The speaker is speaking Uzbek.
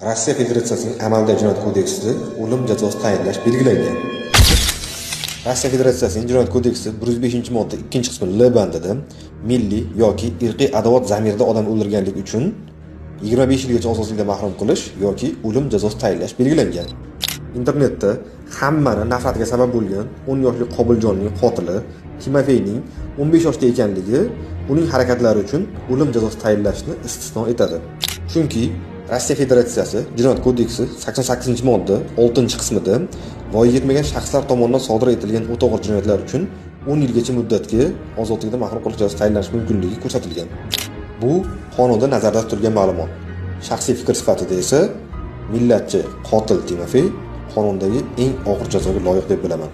Rossiya Federatsiyasining amaldagi jinoyat kodeksida o'lim jazosi tayinlash belgilangan. Rossiya Federatsiyasining jinoyat kodeksi 105-modda 2-qismi L bandida milliy yoki irqiy adovat zamirida odam o'ldirganlik uchun 25 yilgacha ozodlikdan mahrum qilish yoki o'lim jazosi tayinlash belgilangan. Internetda hammani nafratiga sabab bo'lgan 10 yoshli Qobiljonning qotili Timofeyning 15 yoshda ekanligi uning harakatlari uchun o'lim jazosi tayinlashni istisno etadi. Chunki Rossiya Federatsiyasi Jinoyat kodeksi 88-modda 6-qismida voyaga yetmagan shaxslar tomonidan sodir etilgan o'ta og'ir jinoyatlar uchun 10 yilgacha muddatga ozodlikdan mahrum qilish jazosi tayinlanishi mumkinligi ko'rsatilgan. Bu qonunda nazarda tutilgan ma'lumot. Shaxsiy fikr sifatida esa millatchi qotil Timofey qonundagi eng og'ir jazoga loyiq deb bilaman.